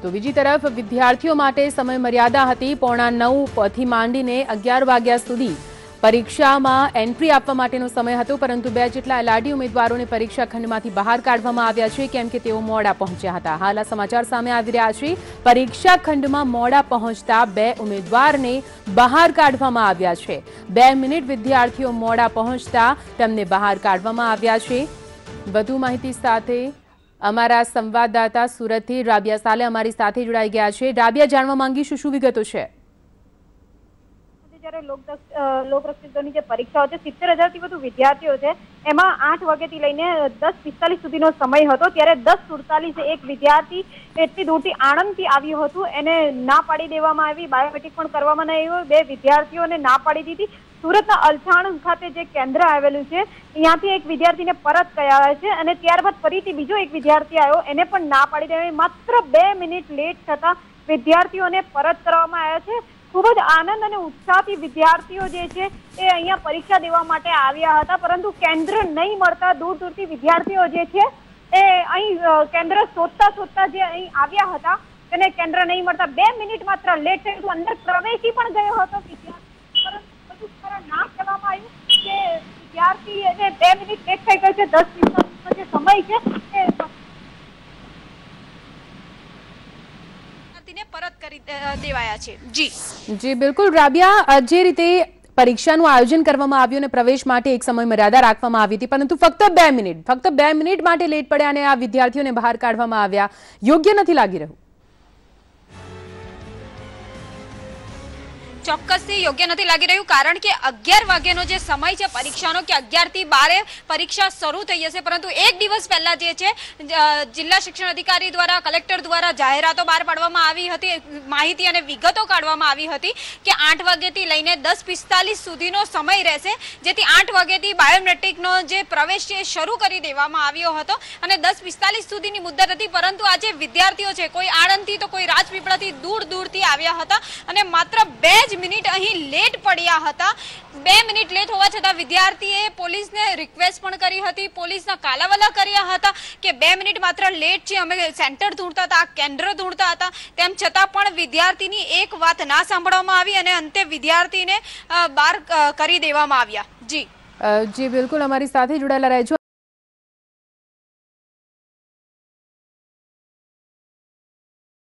તો બીજી તરફ વિદ્યાર્થીઓ માટે સમય મર્યાદા હતી 9:45 થી માંડીને 11 વાગ્યા સુધી પરીક્ષામાં એન્ટ્રી આપવા માટેનો સમય હતો, પરંતુ 2 જેટલા એલઆરડી ઉમેદવારોને પરીક્ષા ખંડમાંથી બહાર કાઢવામાં આવ્યા છે, કેમ કે તેઓ મોડા પહોંચ્યા હતા। હાલ આ સમાચાર સામે આવી રહ્યા છે। પરીક્ષા ખંડમાં મોડા પહોંચતા 2 ઉમેદવારને બહાર કાઢવામાં આવ્યા છે। 2 મિનિટ વિદ્યાર્થીઓ મોડા પહોંચતા તેમને બહાર કાઢવામાં આવ્યા છે। વધુ માહિતી સાથે અમારા સંવાદદાતા સુરતથી રાબિયા સાલે અમારી સાથે જોડાઈ ગયા છે। રાબિયા, જાણવા માંગીશું શું વિગતો છે? જ્યારે લોકરક્ષકની જે પરીક્ષાઓ છે 70,000 થી વધુ વિદ્યાર્થીઓ છે, એમાં 8 વાગ્યાથી લઈને 10:45 સુધીનો સમય હતો। ત્યારે 10:47 એક વિદ્યાર્થી એટલી દૂરથી આણંદથી આવ્યું હતું, એને ના પાડી દેવામાં આવી, બાયોમેટ્રિક પણ કરવામાં નહીં આવ્યું। 2 વિદ્યાર્થીઓને ના પાડી દીધી। સુરતના અલથાણ ખાતે જે કેન્દ્ર આવેલું છે ત્યાંથી એક વિદ્યાર્થીને પરત કરાયા છે અને ત્યારબાદ ફરીથી બીજો એક વિદ્યાર્થી આવ્યો, એને પણ ના પાડી દેવામાં, માત્ર 2 મિનિટ લેટ થતા વિદ્યાર્થીઓને પરત કરવામાં આવ્યા છે। ખૂબ જ આનંદ અને ઉત્સાહથી વિદ્યાર્થીઓ જે છે એ અહીંયા પરીક્ષા દેવા માટે આવ્યા હતા, પરંતુ કેન્દ્ર નહીં મળતા દૂર દૂરથી વિદ્યાર્થીઓ જે છે એ અહીં કેન્દ્ર શોધતા જે અહીં આવ્યા હતા તેને કેન્દ્ર નહીં મળતા 2 મિનિટ માત્ર લેટ થયું, અંદર પ્રવેશી પણ ગયો હતો વિદ્યાર્થી, પરંતુ ના કહેવામાં આવ્યું કે વિદ્યાર્થીને 2 મિનિટ લેટ થઈ ગયો છે। 10 મિનિટનો જે સમય છે એ પરત કરી દેવાયા છે। જી બિલકુલ રાબિયા, જે રીતે પરીક્ષાનું આયોજન કરવામાં આવ્યું અને પ્રવેશ માટે એક સમય મર્યાદા રાખવામાં આવી હતી, પરંતુ ફક્ત 2 મિનિટ માટે લેટ પડ્યા અને આ વિદ્યાર્થીઓને બહાર કાઢવામાં આવ્યા, યોગ્ય નથી લાગી રહ્યું? ચોક્કસથી યોગ્ય નથી લાગી રહ્યું, કારણ કે 11 વાગ્યાનો જે સમય છે પરીક્ષાનો કે 11 થી 12 પરીક્ષા શરૂ થઈ જશે, પરંતુ એક દિવસ પહેલા જે છે જિલ્લા શિક્ષણ અધિકારી દ્વારા, કલેક્ટર દ્વારા જાહેરાતો બહાર પાડવામાં આવી હતી, માહિતી અને વિગતો કાઢવામાં આવી હતી કે 8 વાગ્યાથી લઈને 10:45 સુધીનો સમય રહેશે, જેથી 8 વાગ્યાથી બાયોમેટ્રિકનો જે પ્રવેશ છે શરૂ કરી દેવામાં આવ્યો હતો અને 10:45 સુધીની મુદ્દત હતી, પરંતુ આ જે વિદ્યાર્થીઓ છે કોઈ આણંદથી તો કોઈ રાજપીપળાથી દૂરથી આવ્યા હતા અને માત્ર 2 મિનિટ અહીં લેટ પડ્યા હતા। 2 મિનિટ લેટ હોવા છતાં વિદ્યાર્થીએ પોલીસને રિક્વેસ્ટ પણ કરી હતી, પોલીસના કાલાવાલા કર્યા હતા કે 2 મિનિટ માત્ર લેટ છે, અમે સેન્ટર ઢૂંઢતા હતા, કેન્દ્ર ઢૂંઢતા હતા, તેમ છતાં પણ વિદ્યાર્થીની એક વાત ના સાંભળવામાં આવી અને અંતે વિદ્યાર્થીને બહાર કરી દેવામાં આવ્યા। જી બિલકુલ, અમારી સાથે જોડાયેલા રહેજો।